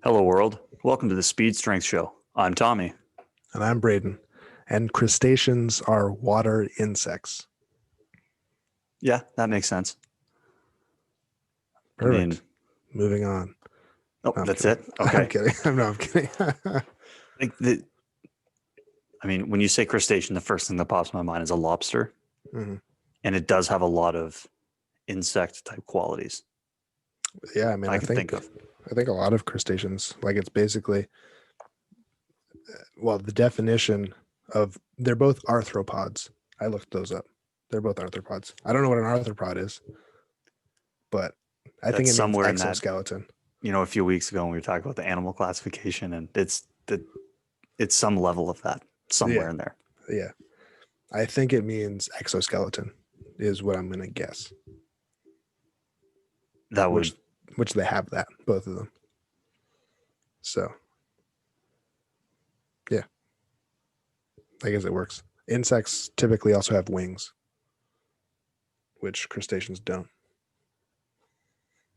Hello, world. Welcome to the Speed Strength Show. I'm Tommy. And I'm Braden. And crustaceans are water insects. Yeah, that makes sense. I mean, Perfect. Moving on. oh, No, I'm that's kidding. it. I'm Okay. kidding. I'm kidding. Like when you say crustacean, the first thing that pops in my mind is a lobster, Mhm. and it does have a lot of insect type qualities Yeah, I mean, I I can think think of. I think a lot of crustaceans, like it's basically, well, the definition of they're both arthropods. I looked those up. They're both arthropods. I don't know what an arthropod is, but I think That's it means somewhere in that. exoskeleton. A few weeks ago when we were talking about the animal classification, and it's some level of that somewhere Yeah, in there. yeah. I think it means exoskeleton is what I'm gonna guess. That would, Which which they have that, both of them. So yeah, I guess it works. Insects typically also have wings, which crustaceans don't.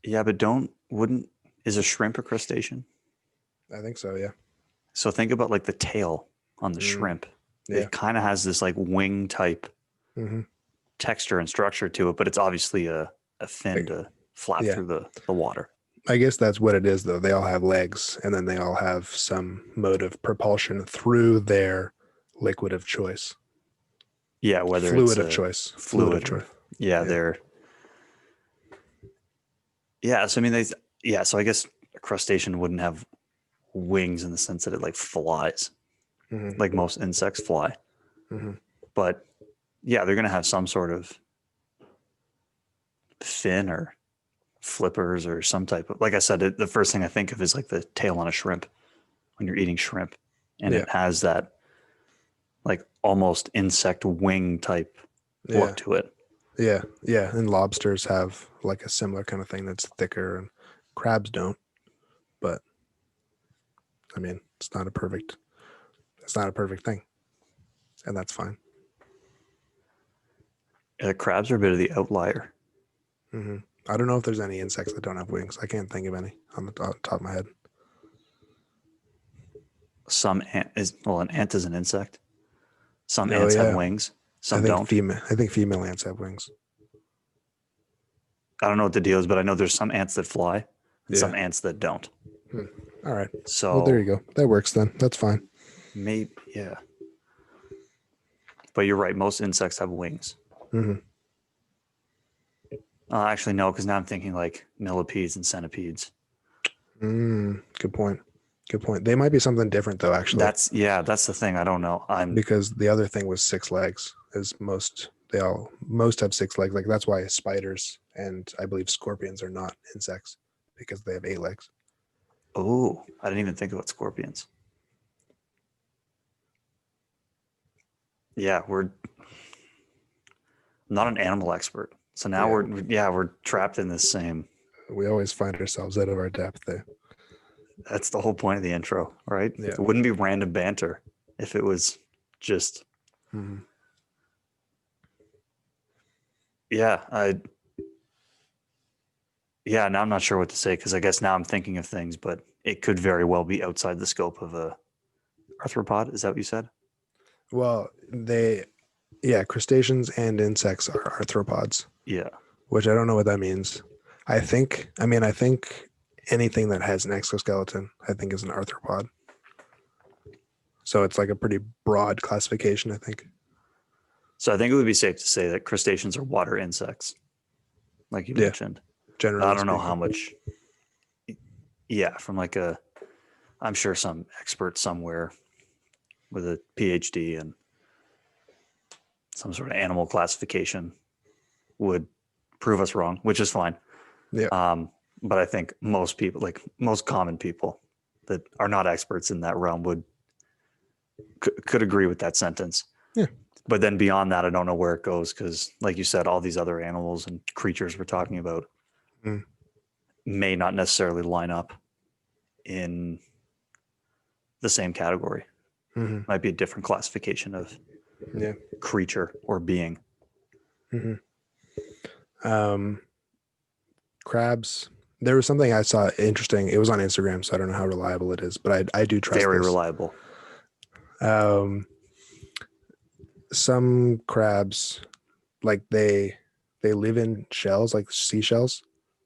yeah, but don't wouldn't is a shrimp a crustacean? I think so, yeah. So think about like the tail on the Mm, shrimp. yeah. It kind of has this like wing type Hmm. texture and structure to it, but it's obviously a fin to flap Yeah. through the water. I guess that's what it is, though. They all have legs, and then they all have some mode of propulsion through their liquid of choice, Yeah, whether it's fluid of a choice, fluid of fluid choice. or yeah, Yeah. they're yeah. So I mean, yeah. So I guess a crustacean wouldn't have wings in the sense that it like flies, Hmm. like most insects fly. Hmm. But yeah, they're gonna have some sort of fin or flippers or some type of. Like I said, the first thing I think of is like the tail on a shrimp when you're eating shrimp, and Yeah. it has that like almost insect wing type look Yeah. to it. Yeah. Yeah. And lobsters have like a similar kind of thing that's thicker, and crabs don't. But I mean, it's not a perfect thing, and that's fine. Crabs are a bit of the outlier. Hmm. I don't know if there's any insects that don't have wings. I can't think of any on the top of my head. Some ant is well, an ant is an insect. Some Oh ants have yeah, wings, I some think don't. female. I think female ants have wings. I don't know what the deal is, but I know there's some ants that fly and Yeah. some ants that don't. Hmm. All right. Well, there you So go. That works then. That's fine. maybe yeah, but you're right. Most insects have wings. Hmm. Actually, no, because now I'm thinking like millipedes and centipedes. Good point. Good point. They might be something different though, actually, That's the thing. I don't know. because the other thing was 6 legs. Is most most have 6 legs. Like that's why spiders and I believe scorpions are not insects because they have 8 legs. I didn't even think about scorpions. Yeah, we're not an animal expert, so now Yeah. we're trapped in this same. We always find ourselves out of our depth there. That's the whole point of the intro, right? Yeah. It wouldn't be random banter if it was just Hmm. yeah. Now I'm not sure what to say because I guess now I'm thinking of things, but it could very well be outside the scope of a arthropod. Is that what you said? Well, yeah, crustaceans and insects are arthropods, Yeah. which I don't know what that means. I think anything that has an exoskeleton, I think is an arthropod. So it's like a pretty broad classification, I think. So I think it would be safe to say that crustaceans are water insects, like you Yeah, mentioned. I generally don't know how speaking. much. Yeah, from like I'm sure some expert somewhere with a PhD and some sort of animal classification would prove us wrong, which is fine. Yeah. But I think most people, like most common people that are not experts in that realm, could agree with that sentence. Yeah. But then beyond that, I don't know where it goes because, like you said, all these other animals and creatures we're talking about Mm. may not necessarily line up in the same category. Hmm. Might be a different classification of Yeah. creature or being. Hmm. Um, crabs, There was something I saw interesting. It was on Instagram, so I don't know how reliable it is, but I do trust Very this. reliable. Um, some crabs, like they live in shells, like seashells,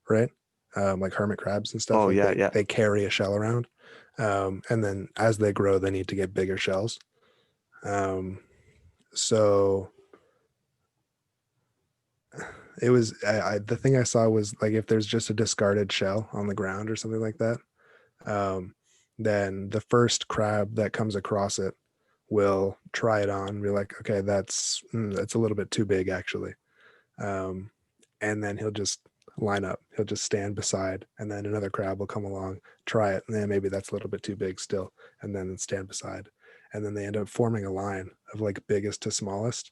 right? Like hermit crabs and stuff. Oh Like yeah, yeah. they carry a shell around, and then as they grow, they need to get bigger shells. Um, so it was the thing I saw was like if there's just a discarded shell on the ground or something like that, um, then the first crab that comes across it will try it on and be like, okay, that's a little bit too big actually. Um, and then he'll just line up. He'll just stand beside, and then another crab will come along, try it, and then maybe that's a little bit too big still, and then stand beside, and then they end up forming a line of like biggest to smallest,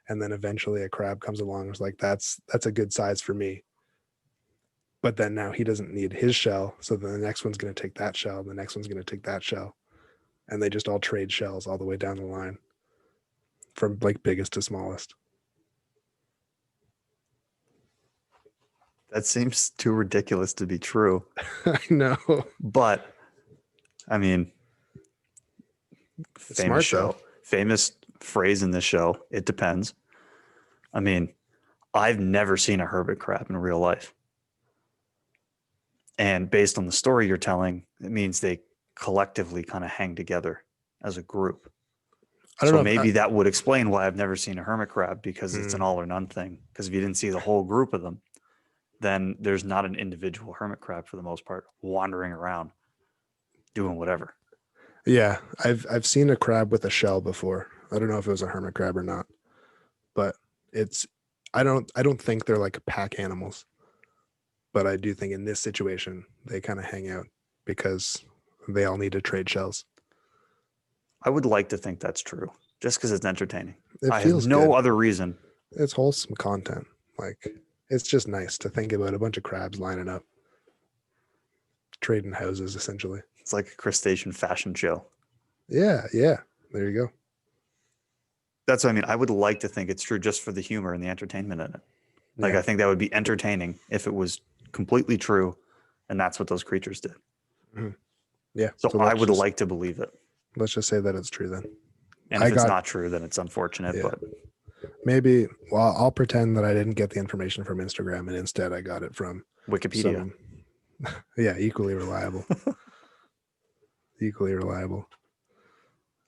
and then eventually a crab comes along and is like, that's a good size for me. But then now he doesn't need his shell, so then the next one's going to take that shell, and the next one's going to take that shell, and they just all trade shells all the way down the line from like biggest to smallest. That seems too ridiculous to be true. I know. But I mean, It's famous smart though. show, famous phrase in this show. It depends. I mean, I've never seen a hermit crab in real life. And based on the story you're telling, it means they collectively kind of hang together as a group. I don't So know if maybe that would explain why I've never seen a hermit crab, because it's an hmm. all or none thing. Because if you didn't see the whole group of them, then there's not an individual hermit crab for the most part wandering around doing whatever. Yeah, I've seen a crab with a shell before. I don't know if it was a hermit crab or not, but it's I don't think they're like pack animals, but I do think in this situation they kind of hang out because they all need to trade shells. I would like to think that's true just because it's entertaining. It I have feels no good. other reason. It's wholesome content. Like it's just nice to think about a bunch of crabs lining up, trading houses essentially. It's like a crustacean fashion show. Yeah, yeah. There you go. That's what I mean. I would like to think it's true just for the humor and the entertainment in it. Like, Yeah. I think that would be entertaining if it was completely true and that's what those creatures did. Mhm. Yeah. So So I would like to believe it. let's just say that it's true then. And I if it's got not true, then it's unfortunate. yeah. But Maybe, well, I'll pretend that I didn't get the information from Instagram and instead I got it from Wikipedia. some, yeah, equally reliable. Equally reliable.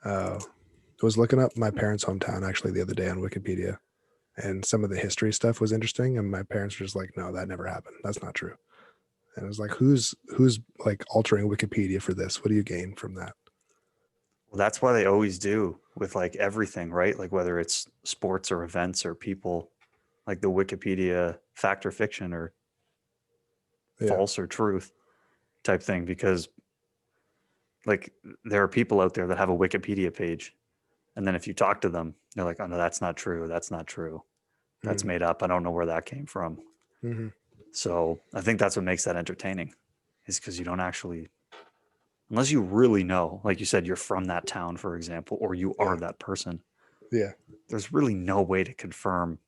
I was looking up my parents' hometown actually the other day on Wikipedia, and some of the history stuff was interesting. And my parents were just like, no, that never happened. That's not true. And I was like, who's like altering Wikipedia for this? What do you gain from that? Well, that's why they always do with like everything, right? Like whether it's sports or events or people, like the Wikipedia fact or fiction or Yeah. false or truth type thing, because like there are people out there that have a Wikipedia page. And then if you talk to them, they're like, oh, no, that's not true. That's not true. That's made up. I don't know where that came from. Mm-hmm. So I think that's what makes that entertaining, is because you don't actually, unless you really know, like you said, you're from that town, for example, or you Yeah. are that person, Yeah. there's really no way to confirm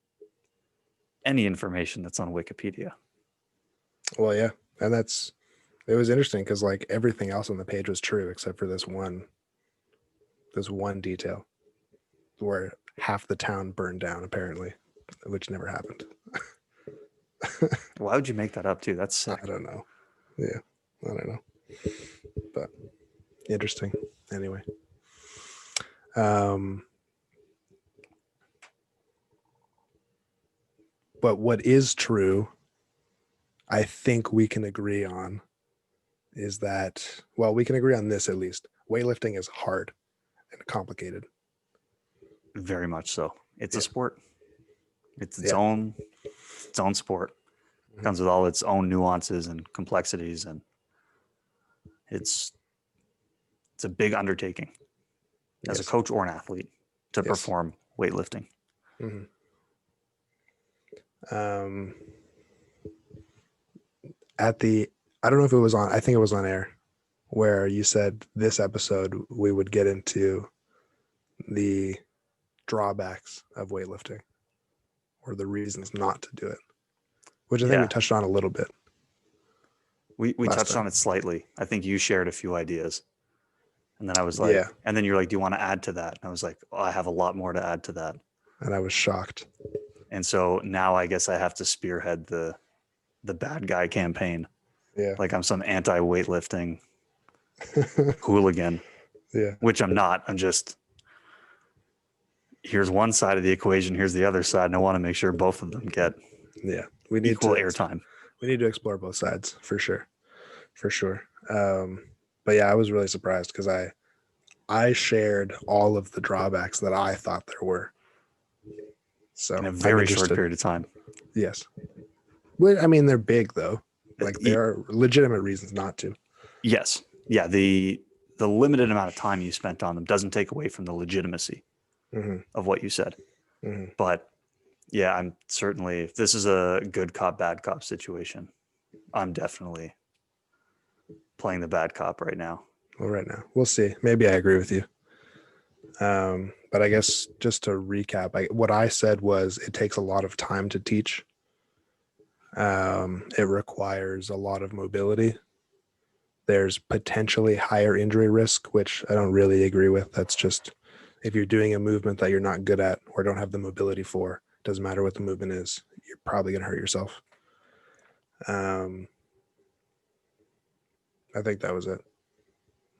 any information that's on Wikipedia. Well, yeah. And it was interesting because like everything else on the page was true except for this one detail where half the town burned down apparently, which never happened. Why would you make that up too? That's sick. I don't know. Yeah, I don't know, but interesting. Anyway, um, but what is true, I think we can agree on, is that well, we can agree on this at least. Weightlifting is hard and complicated. Very much so. It's a Yeah, sport. It's yeah, its own sport. It mhm. comes with all its own nuances and complexities, and it's it's a big undertaking as a Yes, coach or an athlete to yes. perform weightlifting. Hmm. Um, at the, I don't know if it was on. I think it was on air where you said this episode we would get into the drawbacks of weightlifting or the reasons not to do it, which I think we Yeah. touched on a little bit. We last touched time. on it slightly. I think you shared a few ideas. And then I was like, Yeah, and then you're like, do you want to add to that? And I was like, oh, I have a lot more to add to that. and I was shocked. And so now I guess I have to spearhead the bad guy campaign. Yeah. Like I'm some anti weightlifting hooligan, Yeah. which I'm not. I'm just, here's one side of the equation, here's the other side, and I want to make sure both of them get Yeah. We need equal to airtime. explore both sides for sure. For sure. But yeah, I was really surprised because I shared all of the drawbacks that I thought there were. So In a I'm very short interested. period of time. Yes. Well, I mean, they're big though. Like Y- there are legitimate reasons not to. Yes. Yeah. The limited amount of time you spent on them doesn't take away from the legitimacy Hmm. of what you said. Hmm. But yeah, I'm certainly, if this is a good cop, bad cop situation, I'm definitely playing the bad cop right now. Well, right now, we'll see. Maybe I agree with you. But I guess just to recap, what I said was it takes a lot of time to teach. It requires a lot of mobility. There's potentially higher injury risk, which I don't really agree with. That's just if you're doing a movement that you're not good at or don't have the mobility for, doesn't matter what the movement is, you're probably going to hurt yourself. Um, I think that was it.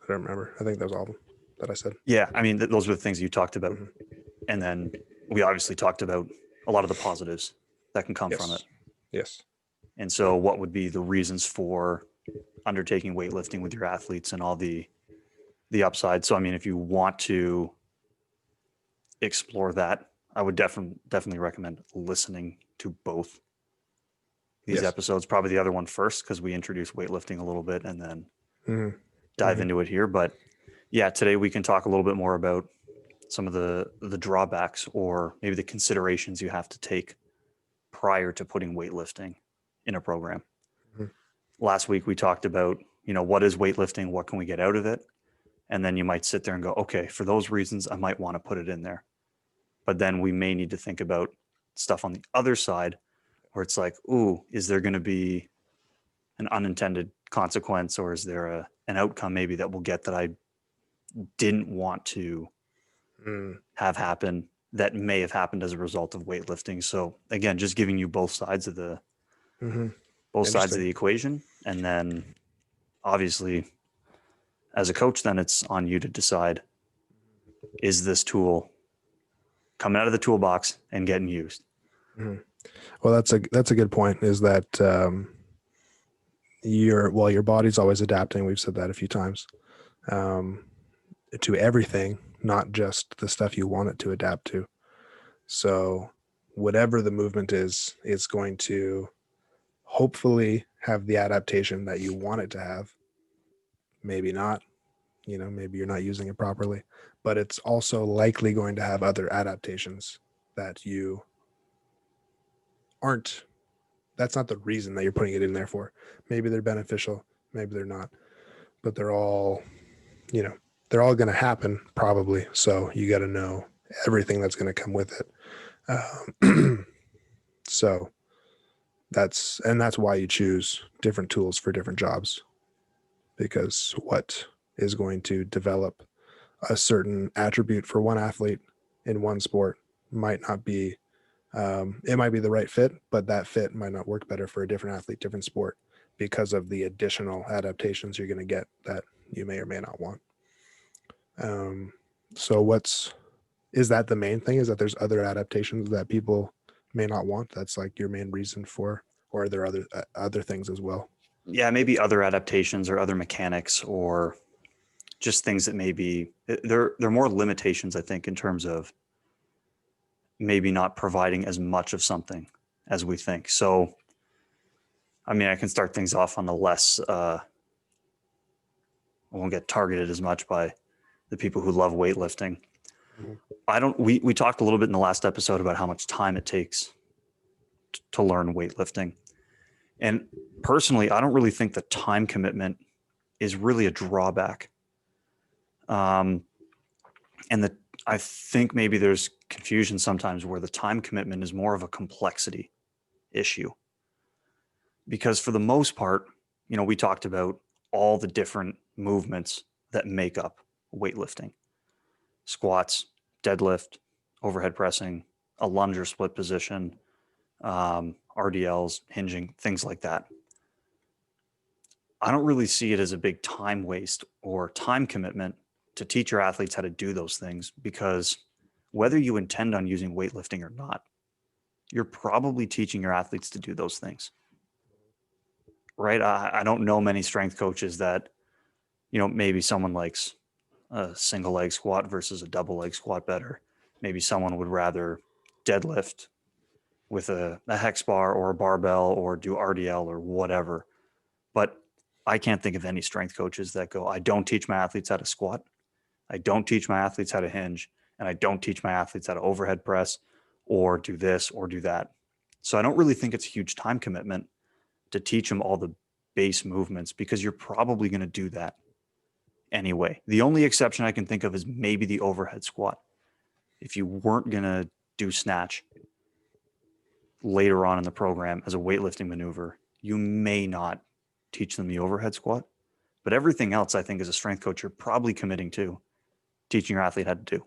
I don't remember. I think that was all of them that I said. Yeah. I mean, those were the things you talked about. Mhm. And then we obviously talked about a lot of the positives that can come from it. Yes. Yes. And so, what would be the reasons for undertaking weightlifting with your athletes and all the upside? So, I mean, if you want to explore that, I would definitely recommend listening to both these Yes. episodes. Probably the other one first because we introduced weightlifting a little bit and then Hmm. dive Hmm. into it here. But yeah, today we can talk a little bit more about some of the drawbacks or maybe the considerations you have to take prior to putting weightlifting in a program. Hmm. Last week we talked about, what is weightlifting? What can we get out of it? And then you might sit there and go, okay, for those reasons, I might want to put it in there. But then we may need to think about stuff on the other side where it's like, ooh, is there going to be an unintended consequence or is there an outcome maybe that we'll get that I didn't want to Mm. have happen that may have happened as a result of weightlifting. So again, just giving you both sides of Hmm. the Interesting. equation. And then obviously as a coach, then it's on you to decide, is this tool coming out of the toolbox and getting used? Hmm. Well, that's a good point. Is that your body's always adapting. We've said that a few times. Um, to everything, not just the stuff you want it to adapt to. So, whatever the movement is, it's going to hopefully have the adaptation that you want it to have. Maybe not, maybe you're not using it properly, but it's also likely going to have other adaptations that you aren't. That's not the reason that you're putting it in there for. Maybe they're beneficial, maybe they're not, but you know, they're all going to happen probably. So you got to know everything that's going to come with it. So that's why you choose different tools for different jobs, because what is going to develop a certain attribute for one athlete in one sport might not be, it might be the right fit, but that fit might not work better for a different athlete, different sport, because of the additional adaptations you're going to get that you may or may not want. Um, so is that the main thing? Is that there's other adaptations that people may not want? That's like your main reason for, or are there other things as well? Yeah, maybe other adaptations or other mechanics or just things that maybe they're more limitations, I think, in terms of maybe not providing as much of something as we think. So, I mean, I can start things off on the less, I won't get targeted as much by the people who love weightlifting. Mhm. We talked a little bit in the last episode about how much time it takes to learn weightlifting. And personally, I don't really think the time commitment is really a drawback. Um, and I think maybe there's confusion sometimes where the time commitment is more of a complexity issue. Because for the most part, we talked about all the different movements that make up weightlifting: squats, deadlift, overhead pressing, a lunge or split position, RDLs, hinging, things like that. I don't really see it as a big time waste or time commitment to teach your athletes how to do those things, because whether you intend on using weightlifting or not, you're probably teaching your athletes to do those things, right? I don't know many strength coaches that, maybe someone likes a single leg squat versus a double leg squat better. Maybe someone would rather deadlift with a hex bar or a barbell or do RDL or whatever. But I can't think of any strength coaches that go, I don't teach my athletes how to squat, I don't teach my athletes how to hinge, and I don't teach my athletes how to overhead press or do this or do that. So I don't really think it's a huge time commitment to teach them all the base movements, because you're probably going to do that anyway. The only exception I can think of is maybe the overhead squat. If you weren't going to do snatch later on in the program as a weightlifting maneuver, you may not teach them the overhead squat. But everything else, I think, as a strength coach, you're probably committing to teaching your athlete how to do.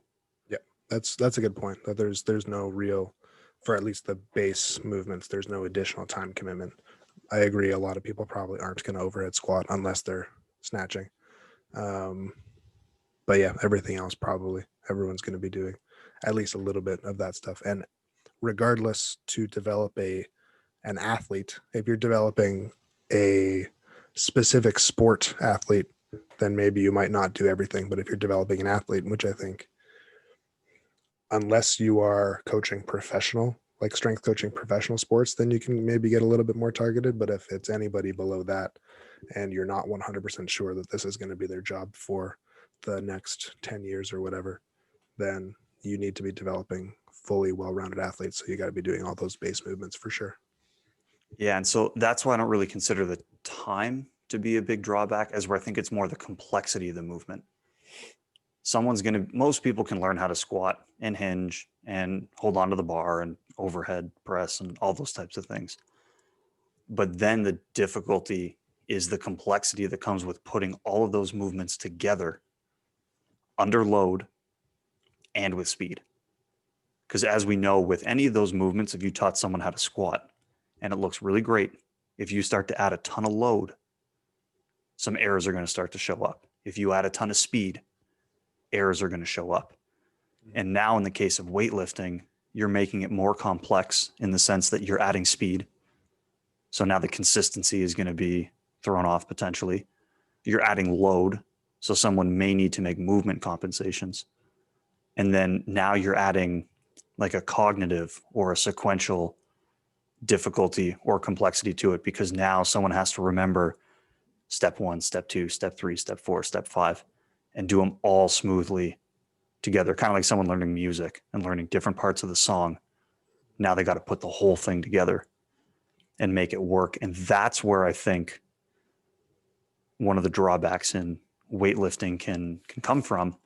Yeah, that's a good point. That there's no real, for at least the base movements, there's no additional time commitment. I agree. A lot of people probably aren't going to overhead squat unless they're snatching. Um, but yeah, everything else probably everyone's going to be doing at least a little bit of that stuff. And regardless, to develop an athlete, if you're developing a specific sport athlete, then maybe you might not do everything. But if you're developing an athlete, which I think, unless you are coaching professional, like strength coaching professional sports, then you can maybe get a little bit more targeted. But if it's anybody below that and you're not 100% sure that this is going to be their job for the next 10 years or whatever, then you need to be developing fully well-rounded athletes. So you got to be doing all those base movements for sure. Yeah. And so that's why I don't really consider the time to be a big drawback, as where I think it's more the complexity of the movement. Most people can learn how to squat and hinge and hold onto the bar and overhead press and all those types of things. But then the difficulty is the complexity that comes with putting all of those movements together under load and with speed. Because as we know, with any of those movements, if you taught someone how to squat and it looks really great, if you start to add a ton of load, some errors are going to start to show up. If you add a ton of speed, errors are going to show up. And now in the case of weightlifting, you're making it more complex in the sense that you're adding speed. So now the consistency is going to be thrown off potentially. You're adding load. So someone may need to make movement compensations. And then now you're adding like a cognitive or a sequential difficulty or complexity to it, because now someone has to remember step 1, step 2, step 3, step 4, step 5, and do them all smoothly together, kind of like someone learning music and learning different parts of the song. Now they got to put the whole thing together and make it work. And that's where I think one of the drawbacks in weightlifting can come from,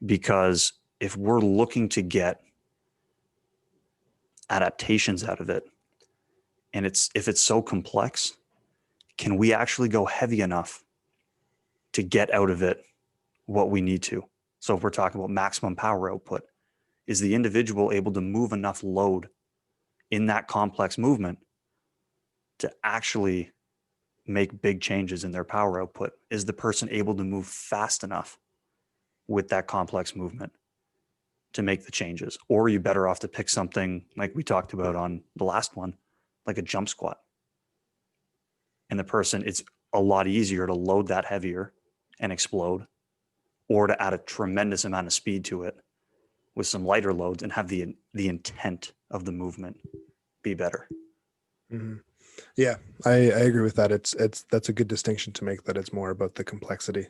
because if we're looking to get adaptations out of it, and if it's so complex, can we actually go heavy enough to get out of it what we need to? So if we're talking about maximum power output, is the individual able to move enough load in that complex movement to actually make big changes in their power output? Is the person able to move fast enough with that complex movement to make the changes? Or are you better off to pick something like we talked about on the last one, like a jump squat? And the person, it's a lot easier to load that heavier and explode, or to add a tremendous amount of speed to it with some lighter loads and have the intent of the movement be better. Mm-hmm. Yeah, I agree with that. That's a good distinction to make, that it's more about the complexity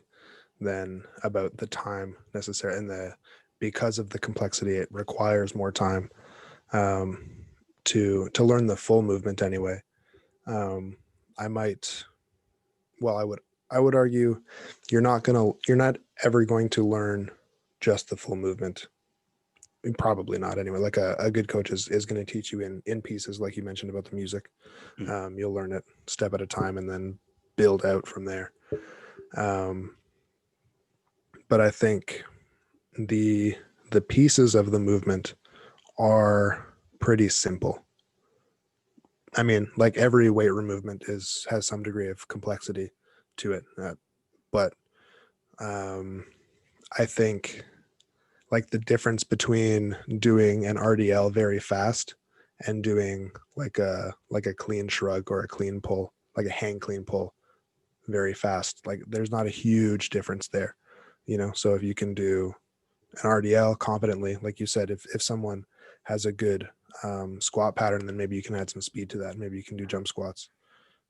than about the time necessary. And because of the complexity, it requires more time to learn the full movement anyway. Um, I might, well, I would argue you're not ever going to learn just the full movement. Probably not anyway. Like a good coach is going to teach you in pieces, like you mentioned about the music. You'll learn it step at a time, and then build out from there. But I think the pieces of the movement are pretty simple. I mean, like every weight room movement has some degree of complexity to it, but I think like the difference between doing an RDL very fast and doing like a clean shrug or a clean pull, like a hang clean pull very fast, like there's not a huge difference there, you know. So if you can do an RDL competently, like you said, if someone has a good squat pattern, then maybe you can add some speed to that. Maybe you can do jump squats.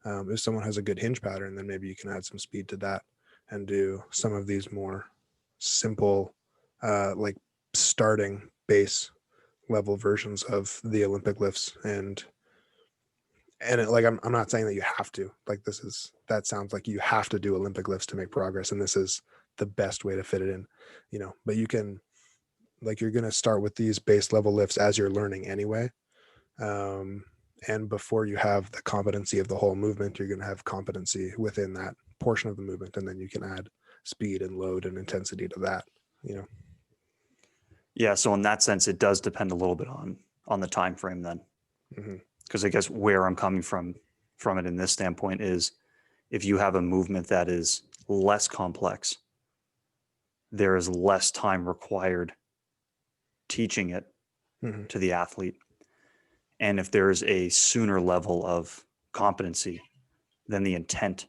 If someone has a good hinge pattern, then maybe you can add some speed to that and do some of these more simple, like starting base level versions of the Olympic lifts. And like, I'm not saying that you have to, like, that sounds like you have to do Olympic lifts to make progress. And this is the best way to fit it in, you know, but you can, like, you're going to start with these base level lifts as you're learning anyway. And before you have the competency of the whole movement, you're going to have competency within that portion of the movement. And then you can add speed and load and intensity to that, you know? Yeah. So in that sense, it does depend a little bit on the time frame then. Mm-hmm. Because I guess where I'm coming from it in this standpoint is if you have a movement that is less complex, there is less time required teaching it Mm-hmm. to the athlete. And if there is a sooner level of competency, then the intent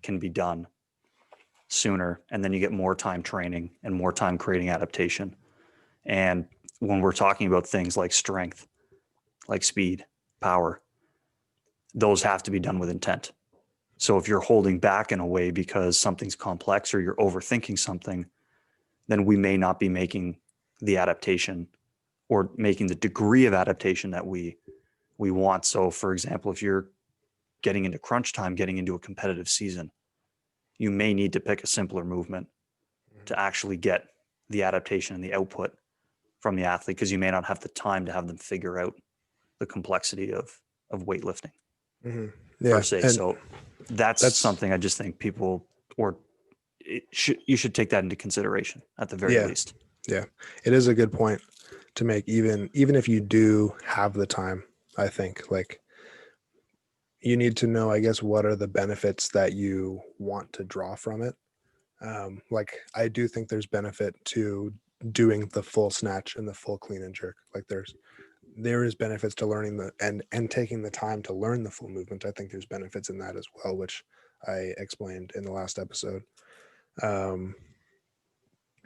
can be done sooner. And then you get more time training and more time creating adaptation. And when we're talking about things like strength, like speed, power, those have to be done with intent. So if you're holding back in a way because something's complex or you're overthinking something, then we may not be making the adaptation or making the degree of adaptation that we want. So for example, if you're getting into crunch time, getting into a competitive season, you may need to pick a simpler movement to actually get the adaptation and the output from the athlete, because you may not have the time to have them figure out the complexity of weightlifting Mm-hmm. per Yeah. se. And So that's something I just think people, or you should take that into consideration at the very least. Yeah, it is a good point to make. Even if you do have the time, I think, like, you need to know, I guess, what are the benefits that you want to draw from it. Like, I do think there's benefit to doing the full snatch and the full clean and jerk. Like, there is benefits to learning and taking the time to learn the full movement. I think there's benefits in that as well, which I explained in the last episode.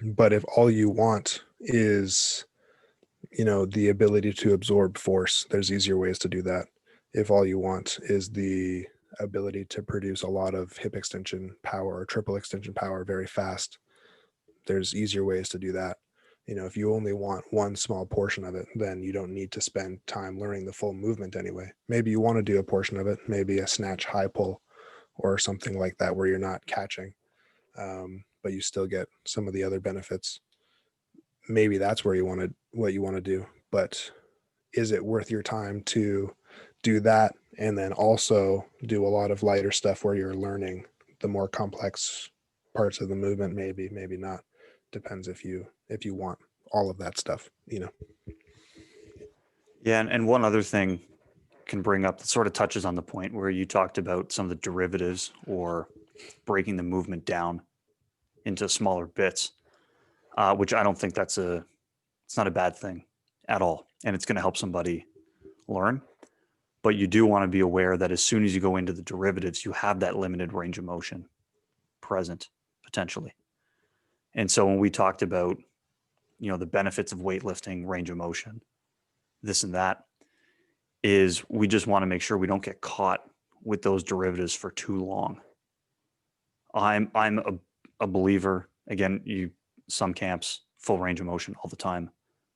But if all you want is, you know, the ability to absorb force, there's easier ways to do that. If all you want is the ability to produce a lot of hip extension power or triple extension power very fast, there's easier ways to do that. You know, if you only want one small portion of it, then you don't need to spend time learning the full movement anyway. Maybe you want to do a portion of it, maybe a snatch high pull or something like that, where you're not catching, but you still get some of the other benefits. Maybe that's where what you want to do. But is it worth your time to do that and then also do a lot of lighter stuff where you're learning the more complex parts of the movement? Maybe not. Depends if you want all of that stuff, you know. Yeah. And one other thing can bring up that sort of touches on the point where you talked about some of the derivatives or breaking the movement down into smaller bits, which I don't think it's not a bad thing at all. And it's going to help somebody learn. But you do want to be aware that as soon as you go into the derivatives, you have that limited range of motion present potentially. And so when we talked about, you know, the benefits of weightlifting, range of motion, this and that, is we just want to make sure we don't get caught with those derivatives for too long. I'm a believer, again, some camps full range of motion all the time.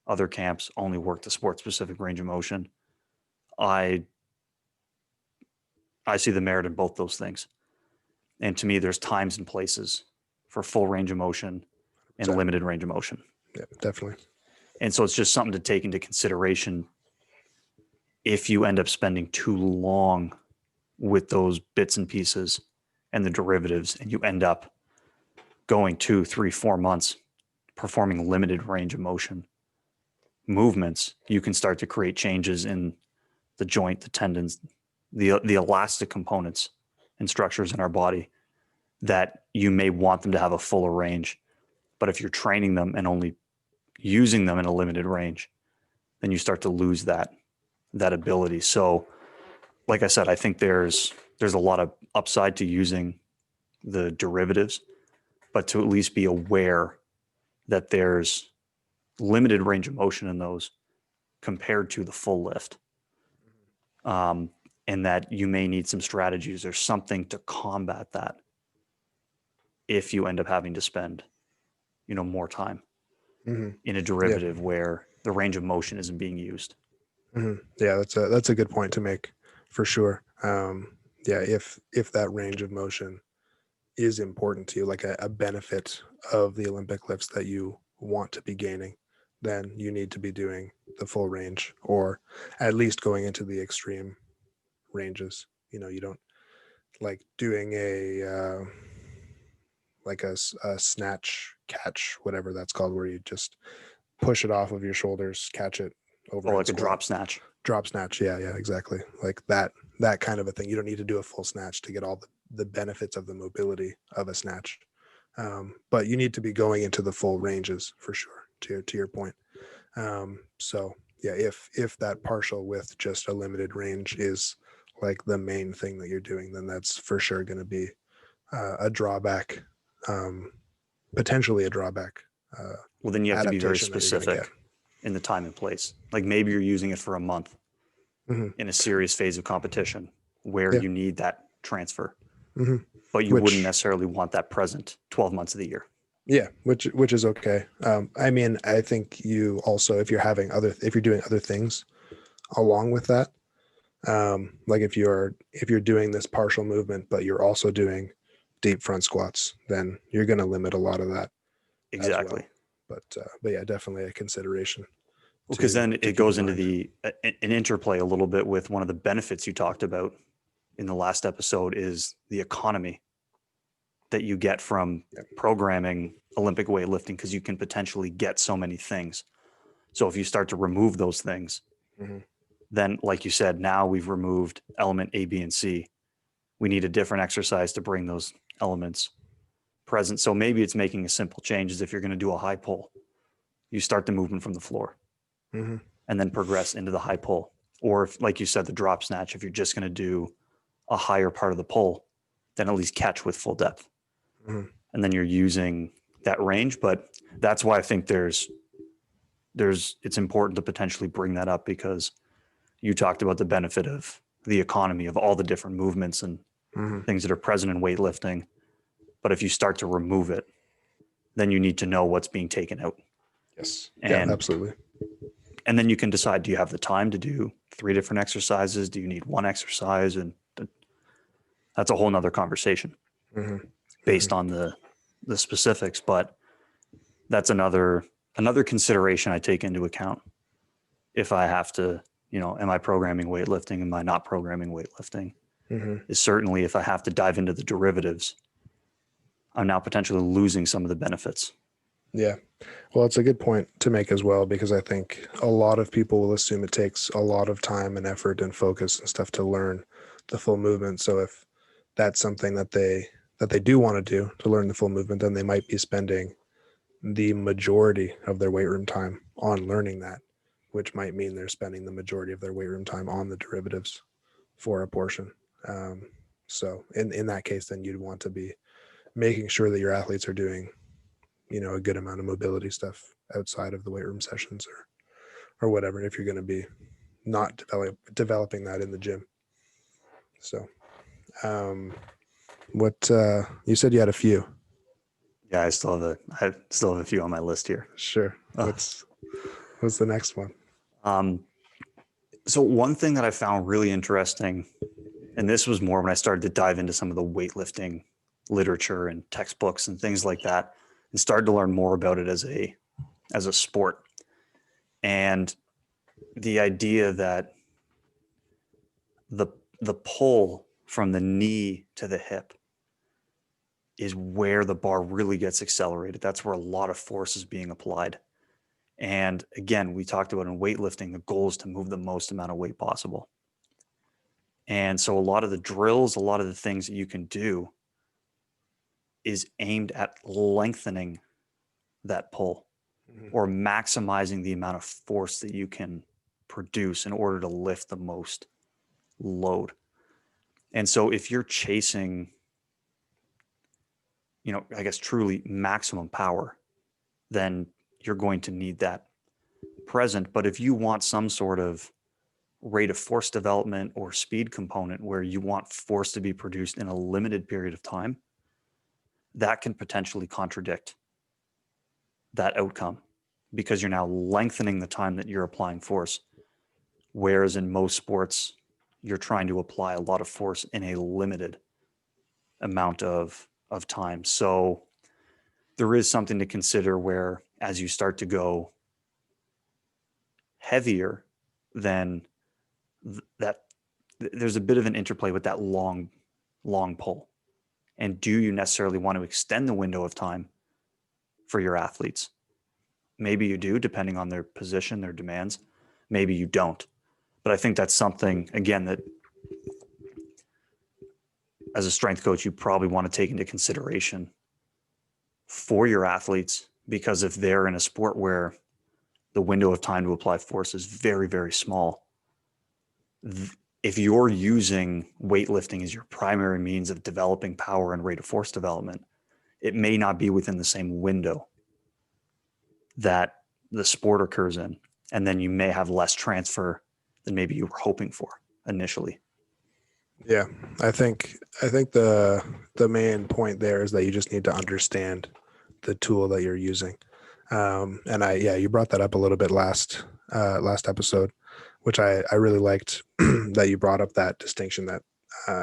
Other camps only work the sport specific range of motion. I see the merit in both those things. And to me, there's times and places for full range of motion and limited range of motion. Yeah, definitely. And so it's just something to take into consideration if you end up spending too long with those bits and pieces and the derivatives, and you end up going 2, 3, 4 months performing limited range of motion movements, you can start to create changes in the joint, the tendons, the elastic components and structures in our body that you may want them to have a fuller range. But if you're training them and only using them in a limited range, then you start to lose that ability. So like I said, I think there's a lot of upside to using the derivatives, but to at least be aware that there's limited range of motion in those compared to the full lift. And that you may need some strategies or something to combat that if you end up having to spend, more time in a derivative where the range of motion isn't being used. Yeah, that's a good point to make for sure. Yeah, if that range of motion is important to you, like a benefit of the Olympic lifts that you want to be gaining, then you need to be doing the full range, or at least going into the extreme ranges. You don't like doing a snatch catch, whatever that's called, where you just push it off of your shoulders, catch it over, Or like a drop snatch. Drop snatch. Yeah, exactly. Like that kind of a thing. You don't need to do a full snatch to get all the benefits of the mobility of a snatch. But you need to be going into the full ranges for sure, to your point. So yeah, if that partial with just a limited range is like the main thing that you're doing, then that's for sure going to be a drawback, potentially a drawback. Well, then you have to be very adaptation that you're gonna specific in the time and place. Like maybe you're using it for a month in a serious phase of competition where Yeah. you need that transfer, but you wouldn't necessarily want that present 12 months of the year. Yeah, which is okay. I mean, I think you also, if you're doing other things along with that, like if you're doing this partial movement, but you're also doing deep front squats, then you're going to limit a lot of that. Exactly. As well. But yeah, definitely a consideration. Because then it goes into an interplay a little bit with one of the benefits you talked about in the last episode is the economy that you get from programming Olympic weightlifting, because you can potentially get so many things. So if you start to remove those things, then like you said, now we've removed element A, B, and C. We need a different exercise to bring those elements present. So maybe it's making a simple change as if you're going to do a high pull, you start the movement from the floor and then progress into the high pull. Or if, like you said, the drop snatch, if you're just going to do a higher part of the pull, then at least catch with full depth. And then you're using that range. But that's why I think it's important to potentially bring that up, because you talked about the benefit of the economy of all the different movements and things that are present in weightlifting. But if you start to remove it, then you need to know what's being taken out. Yes. And, yeah, absolutely. And then you can decide, do you have the time to do 3 different exercises? Do you need one exercise? And that's a whole nother conversation based on the specifics. But that's another consideration I take into account if I have to, am I programming weightlifting? Am I not programming weightlifting? Is certainly if I have to dive into the derivatives, I'm now potentially losing some of the benefits. Yeah. Well, it's a good point to make as well, because I think a lot of people will assume it takes a lot of time and effort and focus and stuff to learn the full movement. So if that's something that they do want to do, to learn the full movement, then they might be spending the majority of their weight room time on learning that, which might mean they're spending the majority of their weight room time on the derivatives for a portion. So in that case, then you'd want to be making sure that your athletes are doing, a good amount of mobility stuff outside of the weight room sessions or whatever, if you're going to be not developing that in the gym. So, what you said you had a few. Yeah, I still have a few on my list here. Sure. What's the next one? So one thing that I found really interesting, and this was more when I started to dive into some of the weightlifting literature and textbooks and things like that, and started to learn more about it as a sport. And the idea that the pull from the knee to the hip is where the bar really gets accelerated. That's where a lot of force is being applied. And again, we talked about in weightlifting, the goal is to move the most amount of weight possible. And so a lot of the drills, a lot of the things that you can do is aimed at lengthening that pull or maximizing the amount of force that you can produce in order to lift the most load. And so if you're chasing, I guess truly maximum power, then you're going to need that present. But if you want some sort of rate of force development or speed component where you want force to be produced in a limited period of time, that can potentially contradict that outcome because you're now lengthening the time that you're applying force. Whereas in most sports, you're trying to apply a lot of force in a limited amount of time. So there is something to consider where as you start to go heavier, then that there's a bit of an interplay with that long pull. And do you necessarily want to extend the window of time for your athletes? Maybe you do, depending on their position, their demands. Maybe you don't. But I think that's something, again, that as a strength coach, you probably want to take into consideration for your athletes, because if they're in a sport where the window of time to apply force is very, very small, if you're using weightlifting as your primary means of developing power and rate of force development, it may not be within the same window that the sport occurs in. And then you may have less transfer than maybe you were hoping for initially. Yeah, I think the main point there is that you just need to understand the tool that you're using. You brought that up a little bit last episode, which I really liked that you brought up that distinction that,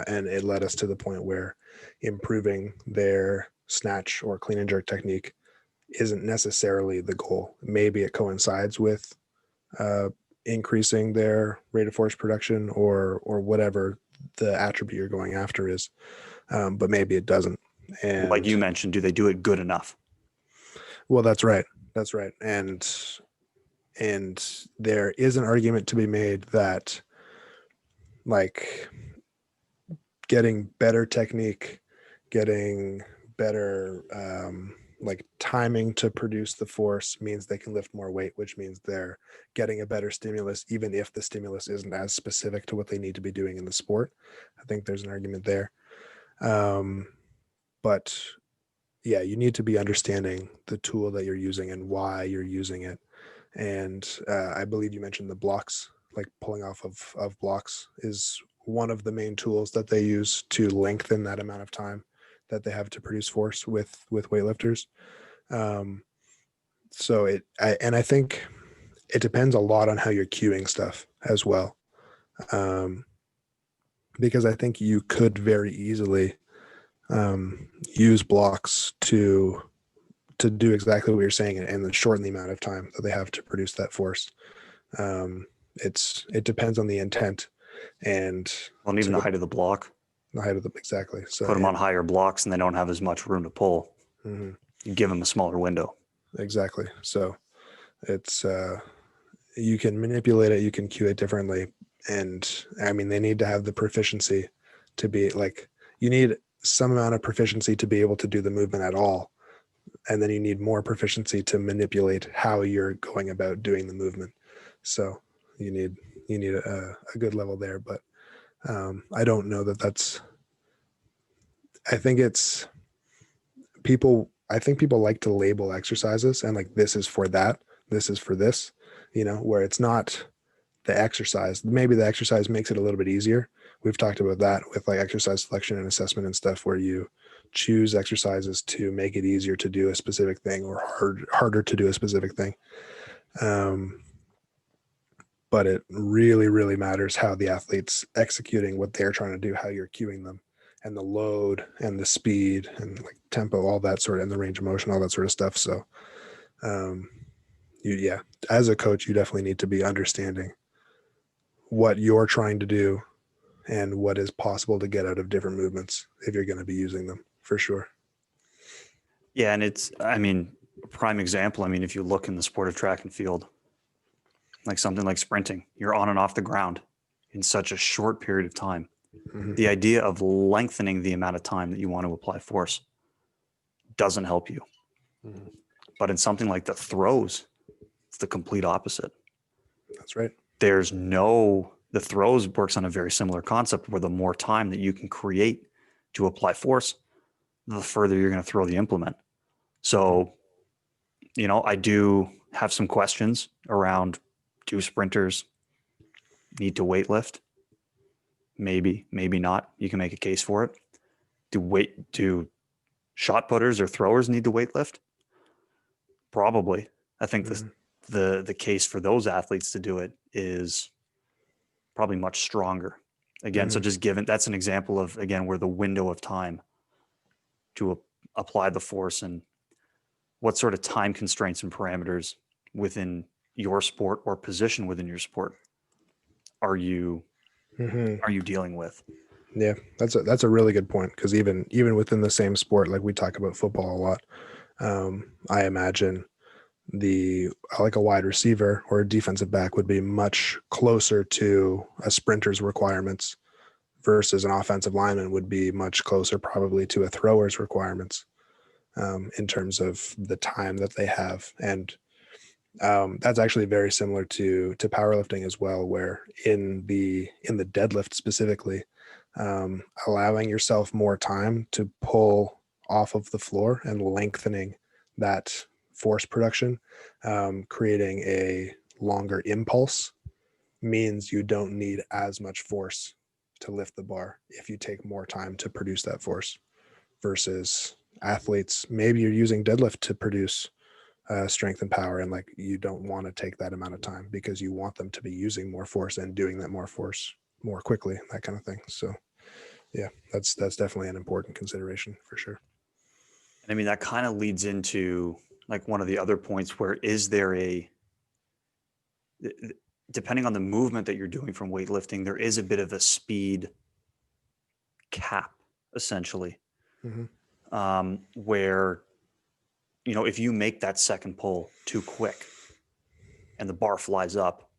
and it led us to the point where improving their snatch or clean and jerk technique isn't necessarily the goal. Maybe it coincides with increasing their rate of force production or whatever the attribute you're going after is, but maybe it doesn't. And like you mentioned, do they do it good enough? Well, that's right. And there is an argument to be made that like getting better technique, getting better like timing to produce the force means they can lift more weight, which means they're getting a better stimulus, even if the stimulus isn't as specific to what they need to be doing in the sport. I think there's an argument there. But yeah, you need to be understanding the tool that you're using and why you're using it. And I believe you mentioned the blocks, like pulling off of blocks is one of the main tools that they use to lengthen that amount of time that they have to produce force with weightlifters. I think it depends a lot on how you're cueing stuff as well. Because I think you could very easily use blocks to do exactly what you're saying and shorten the amount of time that they have to produce that force. It depends on the intent and Even the height of the block. The height of them, exactly. So put them on higher blocks and they don't have as much room to pull. Mm-hmm. You give them a smaller window. Exactly. So it's you can manipulate it, you can cue it differently, and I mean they need to have the proficiency to be like you need some amount of proficiency to be able to do the movement at all, and then you need more proficiency to manipulate how you're going about doing the movement. So you need a good level there, but I don't know that that's. I think people like to label exercises and like this is for that, this is for this, where it's not the exercise. Maybe the exercise makes it a little bit easier. We've talked about that with like exercise selection and assessment and stuff, where you choose exercises to make it easier to do a specific thing or harder to do a specific thing. But it really, really matters how the athlete's executing what they're trying to do, how you're cueing them, and the load and the speed and like tempo, all that sort of, and the range of motion, all that sort of stuff. So, as a coach, you definitely need to be understanding what you're trying to do and what is possible to get out of different movements if you're going to be using them, for sure. Yeah, and it's, I mean, a prime example. I mean, if you look in the sport of track and field, like something like sprinting, you're on and off the ground in such a short period of time. Hmm. The idea of lengthening the amount of time that you want to apply force doesn't help you. Hmm. But in something like the throws, it's the complete opposite. That's right. The throws works on a very similar concept where the more time that you can create to apply force, the further you're going to throw the implement. Hmm. So, I do have some questions around, do sprinters need to weight lift? Maybe, maybe not. You can make a case for it. Do shot putters or throwers need to weight lift? Probably. I think Hmm. the case for those athletes to do it is probably much stronger. Again, so Hmm. just given that's an example of, again, where the window of time to apply the force and what sort of time constraints and parameters within your sport or position within your sport are you Hmm. are you dealing with? Yeah, that's a really good point, because even within the same sport, like we talk about football a lot. I imagine the like a wide receiver or a defensive back would be much closer to a sprinter's requirements versus an offensive lineman would be much closer probably to a thrower's requirements, in terms of the time that they have. And that's actually very similar to powerlifting as well, where in the deadlift specifically, allowing yourself more time to pull off of the floor and lengthening that force production, creating a longer impulse, means you don't need as much force to lift the bar if you take more time to produce that force, versus athletes, maybe you're using deadlift to produce strength and power, and like you don't want to take that amount of time because you want them to be using more force and doing that more force more quickly, that kind of thing. So yeah, that's definitely an important consideration for sure. And I mean, that kind of leads into like one of the other points where is there depending on the movement that you're doing from weightlifting, there is a bit of a speed cap essentially, Hmm. where, if you make that second pull too quick and the bar flies up,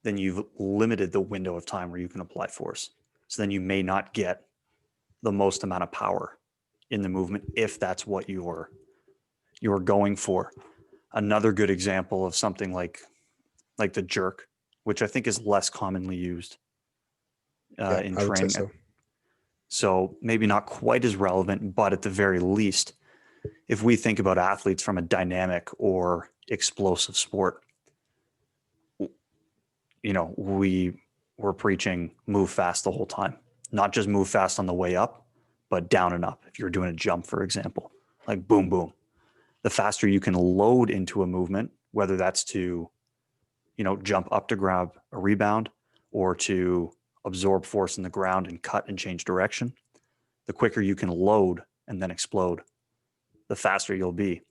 then you've limited the window of time where you can apply force. So then you may not get the most amount of power in the movement if that's what you're going for. Another good example of something like the jerk, which I think is less commonly used Yeah, in I would say training. so. So maybe not quite as relevant, but at the very least, if we think about athletes from a dynamic or explosive sport, we're preaching move fast the whole time, not just move fast on the way up, but down and up. If you're doing a jump, for example, like boom, boom, the faster you can load into a movement, whether that's to, jump up to grab a rebound or to absorb force in the ground and cut and change direction, the quicker you can load and then explode, the faster you'll be.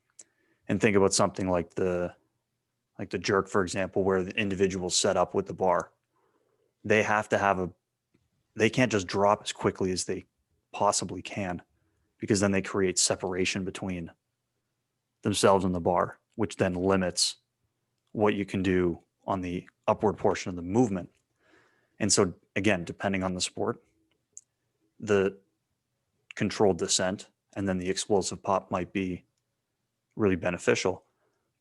And think about something like the jerk, for example, where the individual's set up with the bar. They have to have they can't just drop as quickly as they possibly can, because then they create separation between themselves and the bar, which then limits what you can do on the upward portion of the movement. And so, again, depending on the sport, the controlled descent and then the explosive pop might be really beneficial.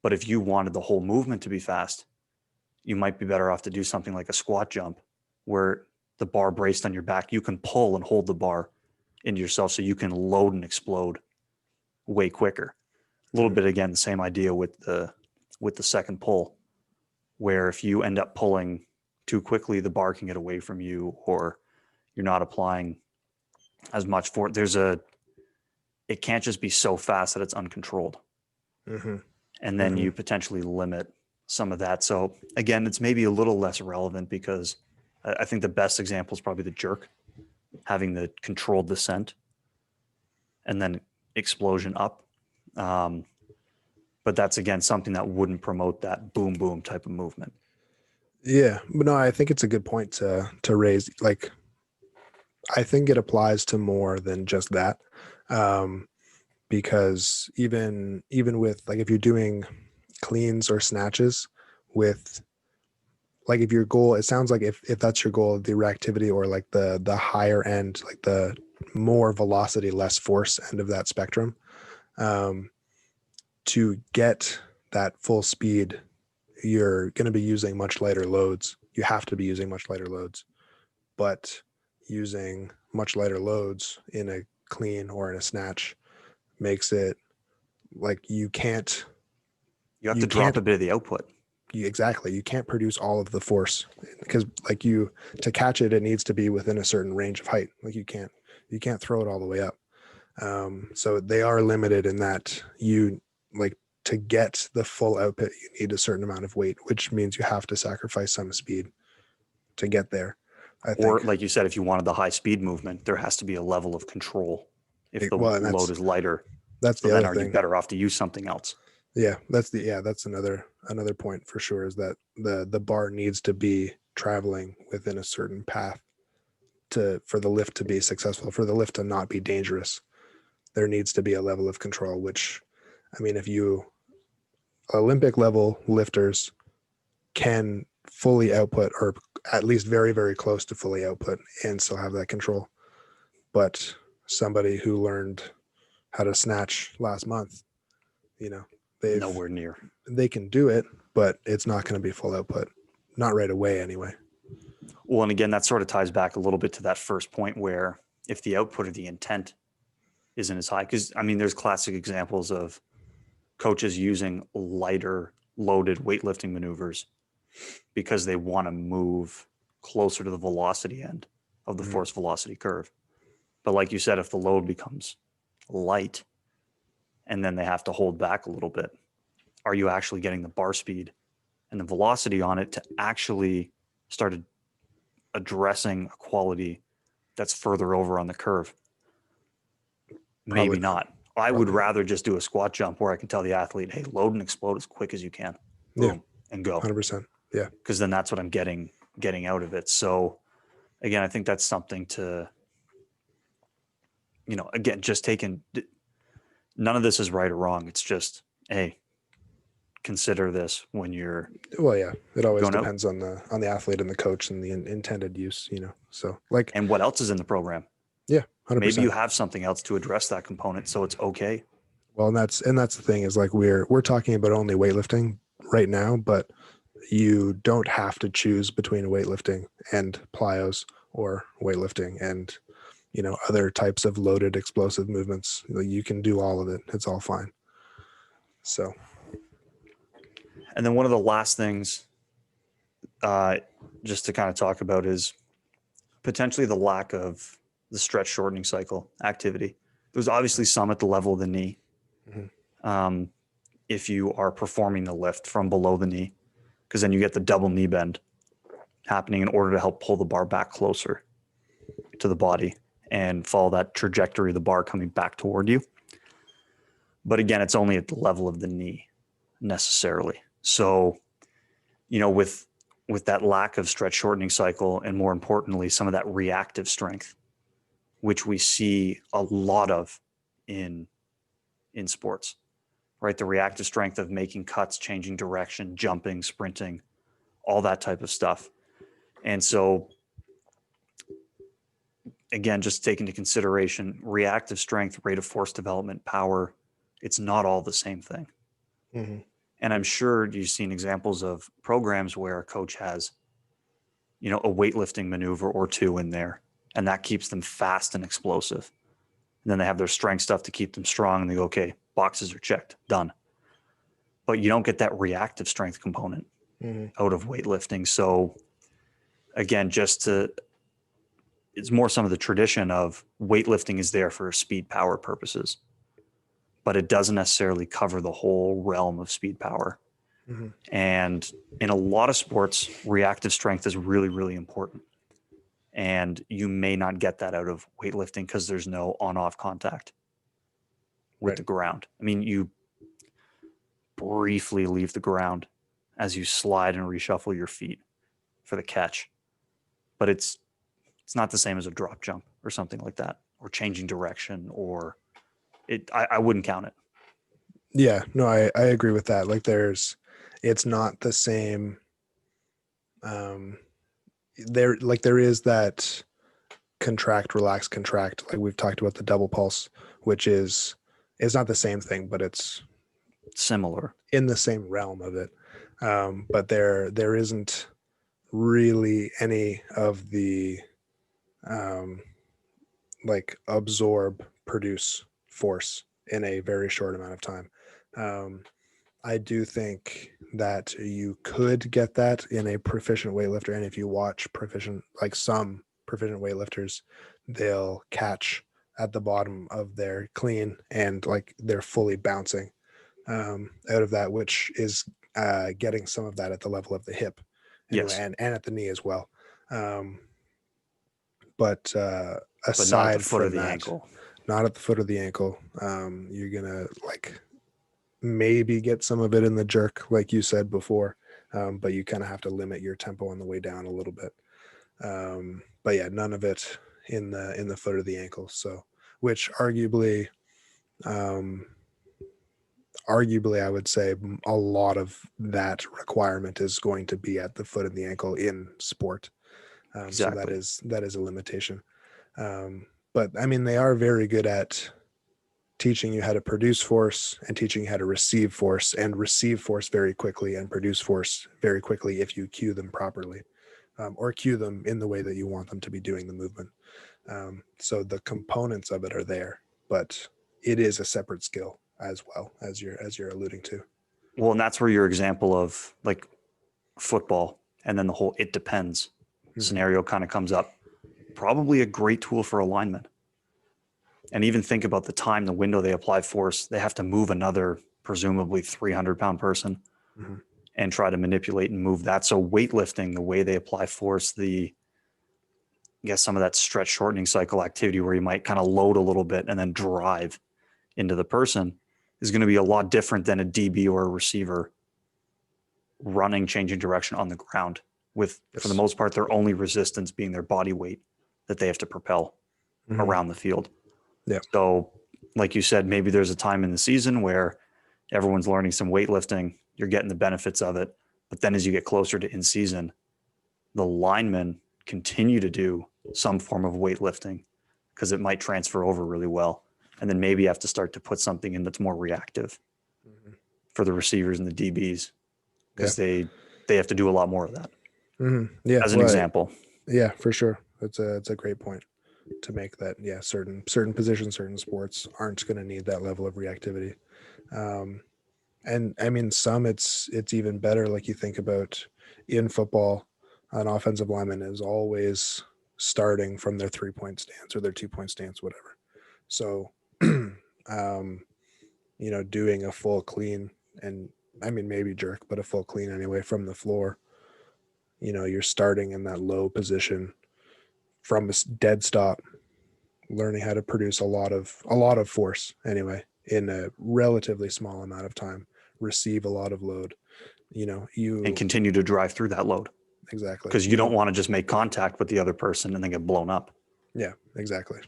But if you wanted the whole movement to be fast, you might be better off to do something like a squat jump where the bar braced on your back, you can pull and hold the bar into yourself so you can load and explode way quicker. A little Hmm. bit, again, the same idea with the second pull, where if you end up pulling too quickly, the bar can get away from you, or you're not applying as much for it. It can't just be so fast that it's uncontrolled. Hmm. And then Hmm. you potentially limit some of that. So again, it's maybe a little less relevant because I think the best example is probably the jerk, having the controlled descent and then explosion up. Um, but that's, again, something that wouldn't promote that boom boom type of movement. Yeah, but no, I think it's a good point to raise. Like, I think it applies to more than just that. Um, because even with like if you're doing cleans or snatches with like if your goal, it sounds like if that's your goal, the reactivity or like the higher end, like the more velocity, less force end of that spectrum, um, to get that full speed, you're going to be using much lighter loads. You have to be using much lighter loads, but using much lighter loads in a clean or in a snatch makes it like You have you to drop can't a bit of the output. exactly, you can't produce all of the force because like you to catch it, it needs to be within a certain range of height. Like you can't throw it all the way up. So they are limited in that you like to get the full output, you need a certain amount of weight, which means you have to sacrifice some speed to get there. I Or think. like you said, if you wanted the high speed movement, there has to be a level of control if the Well, and load is lighter. that's So the then other are you thing. better off to use something else? That's another point for sure is that the bar needs to be traveling within a certain path to for the lift to be successful, for the lift to not be dangerous. There needs to be a level of control, which I mean, if you Olympic level lifters can fully output or at least very, very close to fully output and still have that control. But somebody who learned how to snatch last month, you know, Nowhere near. they can do it, but it's not going to be full output. Not right away anyway. Well, and again, that sort of ties back a little bit to that first point where if the output or the intent isn't as high, because I mean, there's classic examples of coaches using lighter loaded weightlifting maneuvers because they want to move closer to the velocity end of the Mhm. force velocity curve. But like you said, if the load becomes light and then they have to hold back a little bit, are you actually getting the bar speed and the velocity on it to actually start addressing a quality that's further over on the curve? Probably Maybe not. not. I would Probably not. rather just do a squat jump where I can tell the athlete, hey, load and explode as quick as you can. Yeah, Boom, and go. 100%. Yeah. Because then that's what I'm getting out of it. So again, I think that's something to, again, just taking none of this is right or wrong. It's just, hey, consider this when you're Well, yeah, it always going out. depends on the athlete and the coach and the intended use, So like, And what else is in the program? yeah, Maybe you 100%. have something else to address that component, so it's okay. Well, and that's the thing is like we're talking about only weightlifting right now, but you don't have to choose between weightlifting and plyos or weightlifting and other types of loaded explosive movements. Like, you can do all of it. It's all fine. So, And then one of the last things, uh, just to kind of talk about, is potentially the lack of the stretch shortening cycle activity. There's obviously some at the level of the knee. mhm, Um, if you are performing the lift from below the knee, because then you get the double knee bend happening in order to help pull the bar back closer to the body and follow that trajectory of the bar coming back toward you. But again, it's only at the level of the knee necessarily. So, with that lack of stretch shortening cycle, and more importantly, some of that reactive strength, which we see a lot of in sports, right? The reactive strength of making cuts, changing direction, jumping, sprinting, all that type of stuff. And so, again, just take into consideration reactive strength, rate of force development, power. It's not all the same thing. mhm. And I'm sure you've seen examples of programs where a coach has, a weightlifting maneuver or two in there, and that keeps them fast and explosive. And then they have their strength stuff to keep them strong, and they go, okay, boxes are checked, done. But you don't get that reactive strength component Mhm. out of weightlifting. So again, it's more some of the tradition of weightlifting is there for speed power purposes, but it doesn't necessarily cover the whole realm of speed power. Mhm. And in a lot of sports, reactive strength is really, really important. And you may not get that out of weightlifting because there's no on-off contact with Right. the ground. I mean, you briefly leave the ground as you slide and reshuffle your feet for the catch, but it's not the same as a drop jump or something like that, or changing direction or I wouldn't count it. Yeah, no, I agree with that. Like it's not the same. Um, there is that contract, relax, contract. Like we've talked about the double pulse, which is not the same thing, but it's Similar. in the same realm of it. But there isn't really any of the um, like absorb, produce force in a very short amount of time. Um, I do think that you could get that in a proficient weightlifter. And if you watch some proficient weightlifters, they'll catch at the bottom of their clean and like they're fully bouncing out of that, which is getting some of that at the level of the hip anyway, Yes, and at the knee as well. Um, but but not at the aside foot of from the that, ankle. not at the foot of the ankle, you're gonna like maybe get some of it in the jerk, like you said before, but you kind of have to limit your tempo on the way down a little bit. But yeah, none of it in the foot or the ankle. So, which um, arguably, I would say a lot of that requirement is going to be at the foot and the ankle in sport. So Exactly. that is a limitation. But I mean, they are very good at teaching you how to produce force and teaching you how to receive force very quickly and produce force very quickly if you cue them properly, or cue them in the way that you want them to be doing the movement. So the components of it are there, but it is a separate skill as well as you're alluding to. Well, and that's where your example of like football and then the whole it depends Mm-hmm. scenario kind of comes up. Probably a great tool for alignment. And even think about the time, the window they apply force, they have to move another presumably 300-pound person Mm-hmm. and try to manipulate and move that. So weightlifting, the way they apply force, I guess some of that stretch shortening cycle activity where you might kind of load a little bit and then drive into the person is going to be a lot different than a DB or a receiver running, changing direction on the ground with, for the Yes. most part, their only resistance being their body weight that they have to propel Mm-hmm. around the field. Yeah. So, like you said, maybe there's a time in the season where everyone's learning some weightlifting, you're getting the benefits of it. But then as you get closer to in season, the linemen continue to do some form of weightlifting because it might transfer over really well. And then maybe you have to start to put something in that's more reactive Mm-hmm. for the receivers and the DBs Yeah. because they have to do a lot more of that. Mm-hmm. Yeah. As an Well, example. yeah, for sure. It's a great point to make that. Yeah, certain positions, certain sports aren't going to need that level of reactivity. Um, and I mean, some it's even better. Like you think about in football, an offensive lineman is always starting from their 3-point stance or their 2-point stance, whatever. So, doing a full clean and I mean maybe jerk, but a full clean anyway from the floor. You're starting in that low position from a dead stop, learning how to produce a lot of force anyway in a relatively small amount of time, receive a lot of load. And You continue to drive through that load exactly. because you don't want to just make contact with the other person and then get blown up. Yeah, exactly.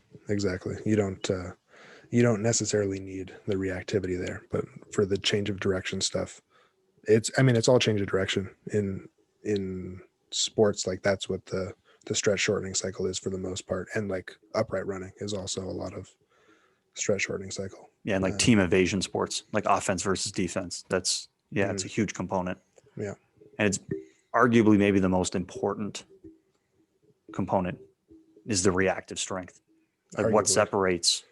You don't necessarily need the reactivity there, but for the change of direction stuff, it's all change of direction in sports. Like that's what the stretch shortening cycle is for the most part, and like upright running is also a lot of stretch shortening cycle. Yeah, and like team evasion sports, like offense versus defense. It's Mm-hmm. a huge component. Yeah, And it's arguably maybe the most important component is the reactive strength. Like what arguably. separates,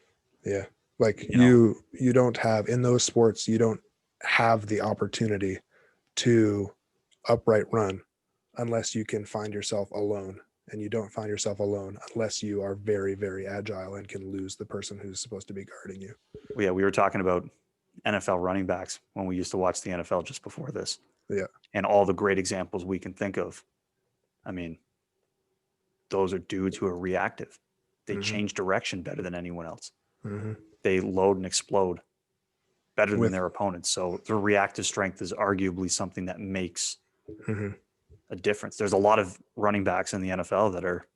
Yeah, like you know, you don't have in those sports you don't have the opportunity to upright run unless you can find yourself alone, and you don't find yourself alone unless you are very very agile and can lose the person who's supposed to be guarding you. yeah, we were talking about NFL running backs when we used to watch the NFL just before this. Yeah. And all the great examples we can think of. I mean, those are dudes who are reactive. They Mm-hmm. change direction better than anyone else. Mm-hmm. They load and explode better than With their opponents. So their reactive strength is arguably something that makes mm-hmm. a difference. There's a lot of running backs in the NFL that are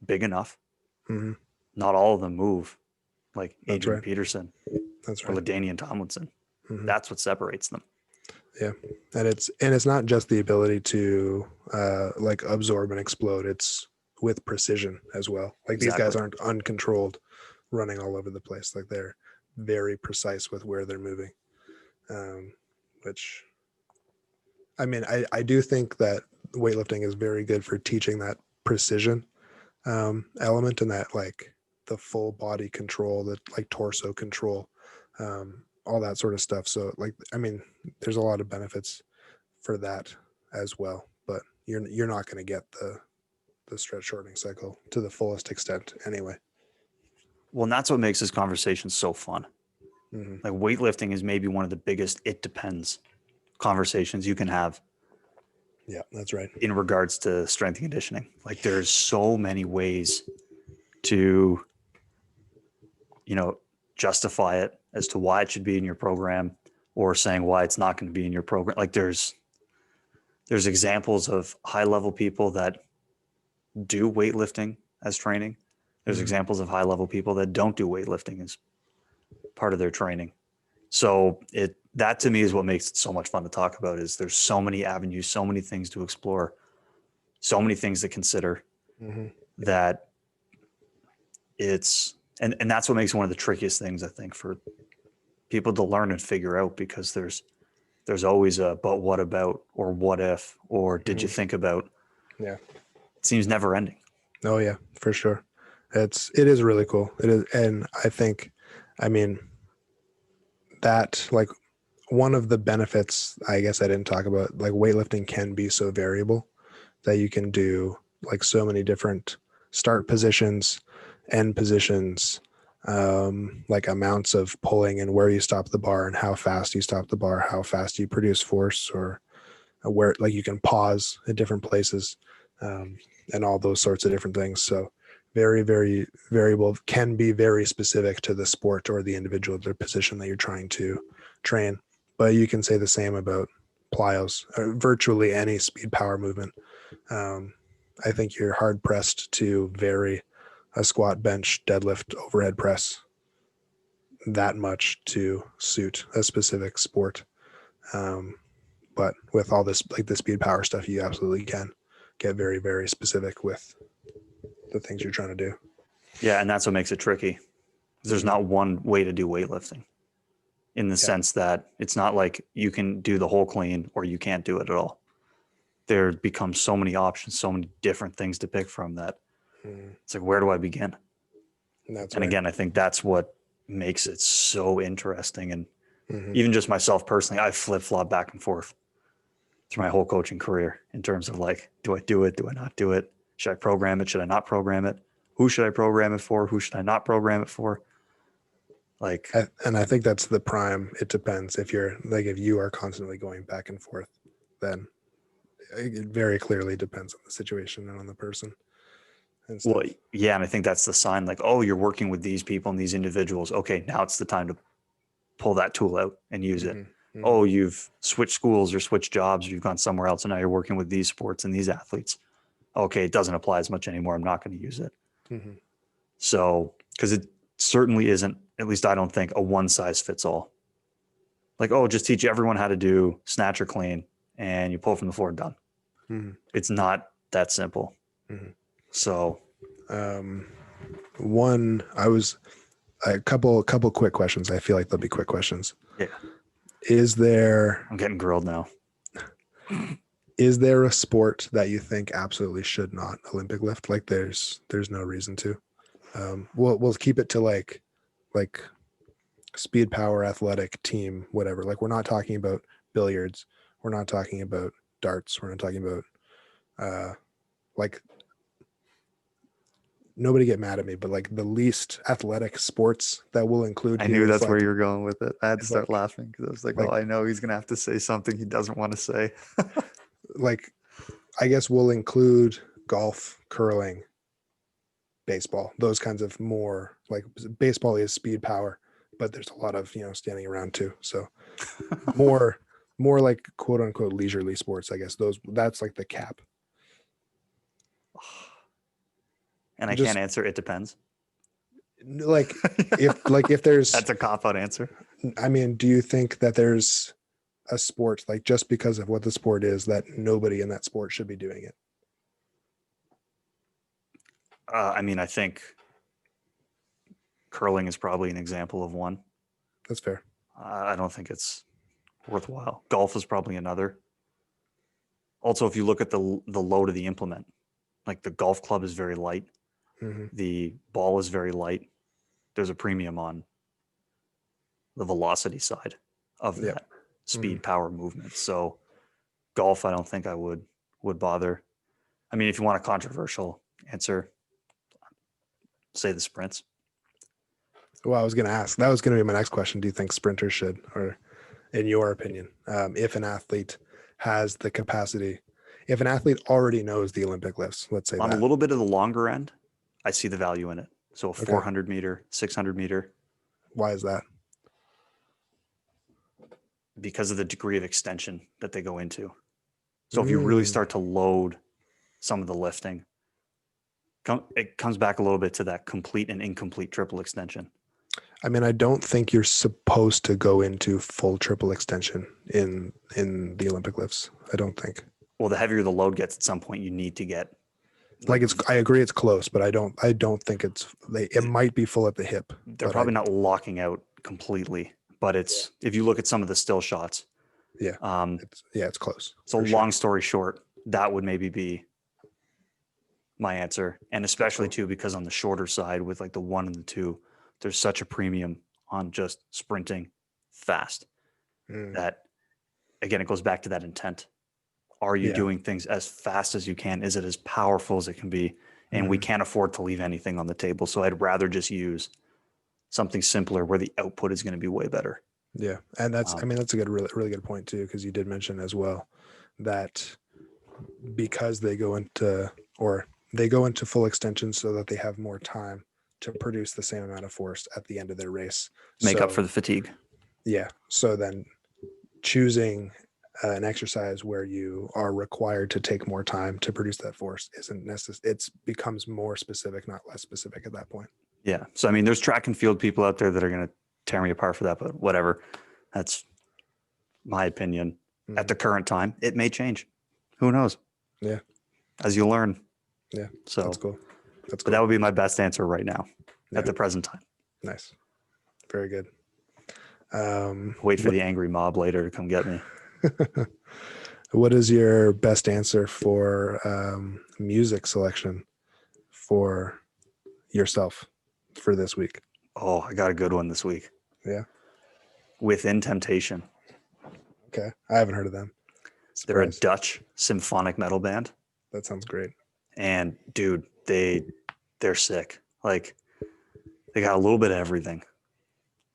big enough. Mm-hmm. Not all of them move like That's Adrian right. Peterson That's or right. LaDainian Tomlinson. Mhm. That's what separates them. Yeah, and it's not just the ability to like absorb and explode. It's with precision as well. Like these guys Exactly. aren't uncontrolled, running all over the place. Like they're very precise with where they're moving. Which, I mean, I do think that weightlifting is very good for teaching that precision element and that like the full body control, that like torso control, all that sort of stuff. So like, I mean, there's a lot of benefits for that as well, but you're not going to get the stretch shortening cycle to the fullest extent anyway. Well, and that's what makes this conversation so fun. Mm-hmm. Like weightlifting is maybe one of the biggest it depends conversations you can have Yeah, that's right. in regards to strength and conditioning. Like there's so many ways to, you know, justify it as to why it should be in your program or saying why it's not going to be in your program. Like there's examples of high level people that do weightlifting as training. There's Mm-hmm. examples of high level people that don't do weightlifting as part of their training. So that to me is what makes it so much fun to talk about is there's so many avenues, so many things to explore, so many things to consider Mm-hmm. that it's and that's what makes it one of the trickiest things I think for people to learn and figure out because there's always a but what about or what if or did you Mm-hmm. think about? Yeah. It seems never ending. Oh yeah, for sure. It is really cool. It is, and I think, I mean, that like one of the benefits I guess I didn't talk about, like weightlifting can be so variable that you can do like so many different start positions, end positions, like amounts of pulling and where you stop the bar and how fast you stop the bar, how fast you produce force, or where like you can pause at different places, and all those sorts of different things. So very, very variable, can be very specific to the sport or the individual, their position that you're trying to train. But you can say the same about plyos or virtually any speed power movement. I think you're hard pressed to vary a squat, bench, deadlift, overhead press that much to suit a specific sport. But with all this, like the speed power stuff, you absolutely can get very, very specific with the things you're trying to do. Yeah, and that's what makes it tricky. There's Mm-hmm. not one way to do weightlifting in the Yeah. sense that it's not like you can do the whole clean or you can't do it at all. There becomes so many options, so many different things to pick from that Mm-hmm. it's like, where do I begin? That's And right. again, I think that's what makes it so interesting. And Mm-hmm. even just myself personally, I flip flop back and forth through my whole coaching career in terms of like, do I do it? Do I not do it? Should I program it? Should I not program it? Who should I program it for? Who should I not program it for? Like, And I think that's the prime. It depends if you're like, if you are constantly going back and forth, then it very clearly depends on the situation and on the person and well, stuff. yeah. And I think that's the sign like, oh, you're working with these people and these individuals. Okay, now it's the time to pull that tool out and use it. Mm-hmm. Mm-hmm. Oh, you've switched schools or switched jobs, or you've gone somewhere else, and now you're working with these sports and these athletes. Okay, it doesn't apply as much anymore. I'm not going to use it. Mm-hmm. So, because it certainly isn't, at least I don't think, a one size fits all. Like, oh, just teach everyone how to do snatch or clean and you pull from the floor, done. Mm-hmm. It's not that simple. Mm-hmm. So, One, I was a couple quick questions. I feel like they'll be quick questions. yeah, Is there I'm getting grilled now. a sport that you think absolutely should not Olympic lift? Like there's no reason to. We'll keep it to like speed, power, athletic, team, whatever. Like we're not talking about billiards. We're not talking about darts. We're not talking about like, nobody get mad at me, but like the least athletic sports that we'll include I here knew is that's where like you were going with it. I had to is start like laughing because I was like, like oh, I know he's going to have to say something he doesn't want to say. like I guess we'll include golf, curling, baseball, those kinds of more like baseball is speed power, but there's a lot of, standing around too. So more like quote unquote leisurely sports, I guess that's like the cap. And I can't Just answer. It depends. Like if there's, That's a cop out answer. I mean, do you think that there's a sport, like just because of what the sport is, that nobody in that sport should be doing it? I mean, I think curling is probably an example of one. That's fair. I don't think it's worthwhile. Golf is probably another. Also, if you look at the load of the implement, like the golf club is very light, Hmm. the ball is very light. There's a premium on the velocity side of Yeah. that Hmm. speed, power, movement. So golf, I don't think I would bother. I mean, if you want a controversial answer, say the sprints. Well, I was going to ask, that was going to be my next question. Do you think sprinters should, or in your opinion, if an athlete has the capacity, if an athlete already knows the Olympic lifts, let's say On a that. little bit of the longer end, I see the value in it. So a Okay. 400 meter, 600 meter, Why is that? because of the degree of extension that they go into. So if you really Mm. start to load some of the lifting, it comes back a little bit to that complete and incomplete triple extension. I mean, I don't think you're supposed to go into full triple extension in the Olympic lifts. I don't think. Well, the heavier the load gets, at some point you need to get Like like it's, I agree it's close, but I don't think it might be full at the hip, they're but probably not locking out completely. But it's if you look at some of the still shots. yeah, Um, it's close. so For long sure. story short, that would maybe be my answer, and especially Cool. too because on the shorter side with like the 1 and the 2, there's such a premium on just sprinting fast Mm. that again it goes back to that intent. Are you Yeah. doing things as fast as you can? Is it as powerful as it can be? And we Mhm. can't afford to leave anything on the table. So I'd rather just use something simpler where the output is going to be way better. Yeah, and that's, I Um, mean, that's a good, really, really good point too, because you did mention as well that because they go into full extension so that they have more time to produce the same amount of force at the end of their race. make up for So the fatigue. yeah, so then choosing an exercise where you are required to take more time to produce that force isn't necessary. It's becomes more specific, not less specific at that point. Yeah. So, I mean, there's track and field people out there that are going to tear me apart for that, but whatever. That's my opinion. At Mhm. the current time, it may change. Who knows? Yeah, As you learn. yeah, So, that's cool. That's but that cool. would be my best answer right now Yeah, at the present time. nice, very good. Wait for What the angry mob later to come get me. what is your best answer for music selection for yourself for this week? Oh, I got a good one this week. Yeah. Within Temptation. Okay. I haven't heard of them. They're a Surprise. Dutch symphonic metal band. That sounds great. And dude, they're sick. Like they got a little bit of everything.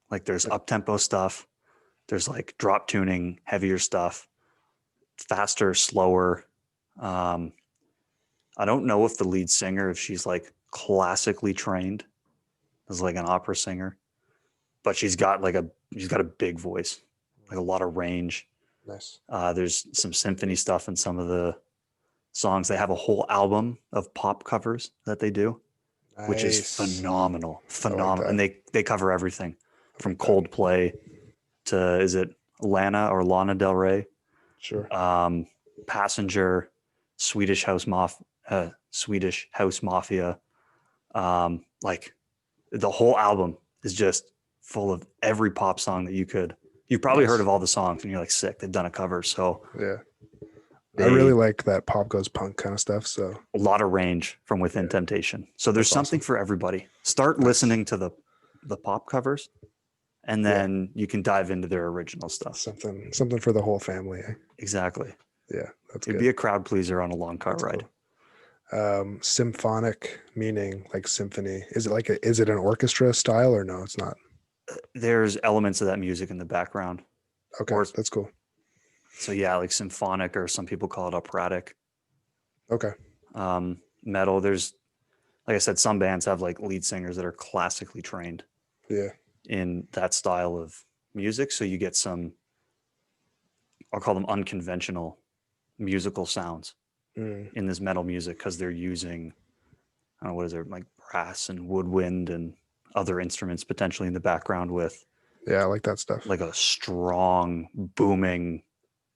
Like there's up tempo stuff, there's like drop tuning, heavier stuff, faster, slower. Um, I don't know if the lead singer, if she's like classically trained as like an opera singer, but she's got a big voice, like a lot of range. Nice. There's some symphony stuff in some of the songs. They have a whole album of pop covers that they do, which is Nice. phenomenal, I like phenomenal. that. And they cover everything I from like that. Coldplay to is it Lana Del Rey, Sure. um, Passenger, Swedish House Mafia. Like the whole album is just full of every pop song that you could. You've probably heard Nice. of all the songs, and you're like, sick. They've done a cover, so Yeah. I really they like that pop goes punk kind of stuff. So a lot of range from Within yeah, Temptation. So there's that's something awesome. for everybody. Start Nice. listening to the pop covers, and Yeah. then you can dive into their original stuff. Something for the whole family. Eh? Exactly. Yeah, that's It'd good. be a crowd pleaser on a long car That's ride. cool. Symphonic meaning like symphony. Is it like is it an orchestra style or no? It's not. There's elements of that music in the background. Okay, Or that's cool. so yeah, like symphonic, or some people call it operatic. Okay. Metal. There's like I said, some bands have like lead singers that are classically trained Yeah. in that style of music. So you get some, I'll call them unconventional musical sounds Mm. in this metal music because they're using, I don't know, what is it, like brass and woodwind and other instruments potentially in the background with Yeah, I like that stuff. like a strong booming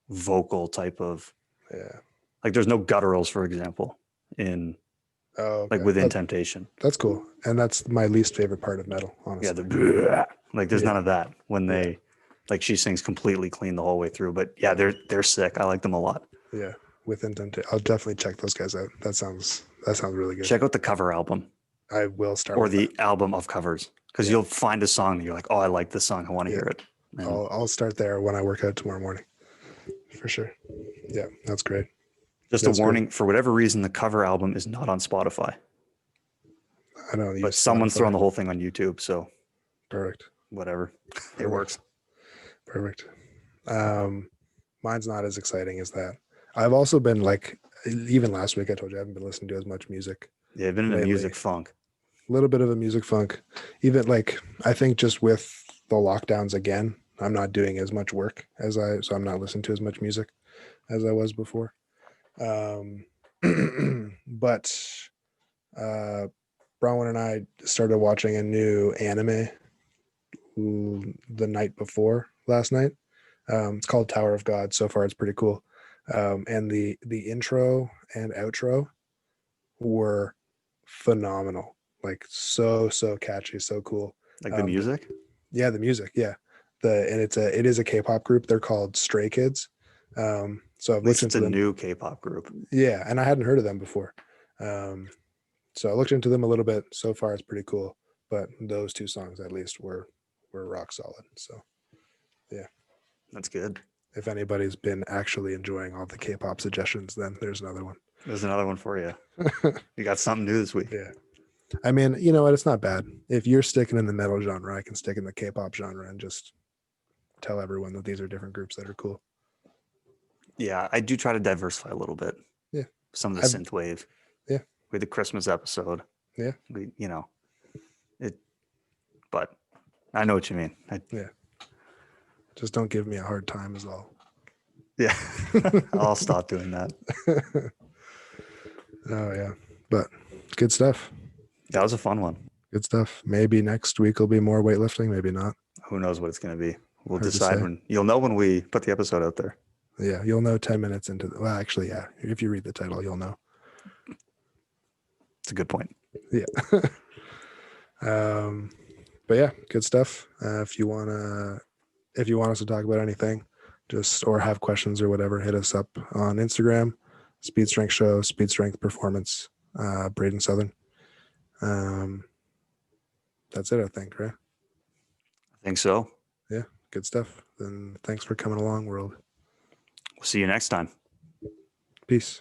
vocal type of, Yeah. like there's no gutturals, for example, in Oh, like okay. within Temptation. That's cool. And that's my least favorite part of metal, Yeah, honestly. the like there's Yeah. none of that when Yeah. they like she sings completely clean the whole way through. But yeah, Yeah. they're sick. I like them a lot. Yeah. Within Temptation. I'll definitely check those guys out. That sounds really good. Check out the cover album I will start or with that. the album of covers because Yeah. you'll find a song that you're like, oh, I like this song. I want to Yeah. hear it. And I'll start there when I work out tomorrow morning. For sure. Yeah, that's great. just a That's great. warning, for whatever reason, the cover album is not on Spotify, I don't use but someone's Spotify. throwing the whole thing on YouTube. So Perfect. whatever, it Perfect. works. Perfect. Mine's not as exciting as that. I've also been like, even last week, I told you I haven't been listening to as much music Yeah, I've been in a lately. music funk. A little bit of a music funk. Even like, I think just with the lockdowns again, I'm not doing as much work so I'm not listening to as much music as I was before. But Bronwyn and I started watching a new anime the night before last night. It's called Tower of God. So far, it's pretty cool. And the intro and outro were phenomenal. Like so catchy, so cool. Like the music. Yeah, the music. Yeah, it is a K-pop group. They're called Stray Kids. So I've At least looked it's into a them. new K-pop group. Yeah, and I hadn't heard of them before. So I looked into them a little bit. So far, it's pretty cool. But those two songs, at least, were rock solid. So yeah, That's good. if anybody's been actually enjoying all the K-pop suggestions, then there's another one. There's another one for you. You got something new this week. Yeah. I mean, you know what? It's not bad. If you're sticking in the metal genre, I can stick in the K-pop genre and just tell everyone that these are different groups that are cool. Yeah, I do try to diversify a little bit. Yeah. Some of the synth wave. Yeah. We had the Christmas episode. Yeah. But I know what you mean. Yeah. Just don't give me a hard time is all. Yeah. I'll stop doing that. Oh yeah. But good stuff. That was a fun one. Good stuff. Maybe next week will be more weightlifting, maybe not. Who knows what it's going to be. We'll Hard to decide say. when you'll know when we put the episode out there. Yeah, you'll know 10 minutes into well, actually, yeah. If you read the title, you'll know. It's a good point. Yeah. But yeah, good stuff. If you want us to talk about anything, just or have questions or whatever, hit us up on Instagram, Speed Strength Show, Speed Strength Performance, Braden Southern. That's it, I think, right? I think so. Yeah, good stuff. Then thanks for coming along, world. We'll see you next time. Peace.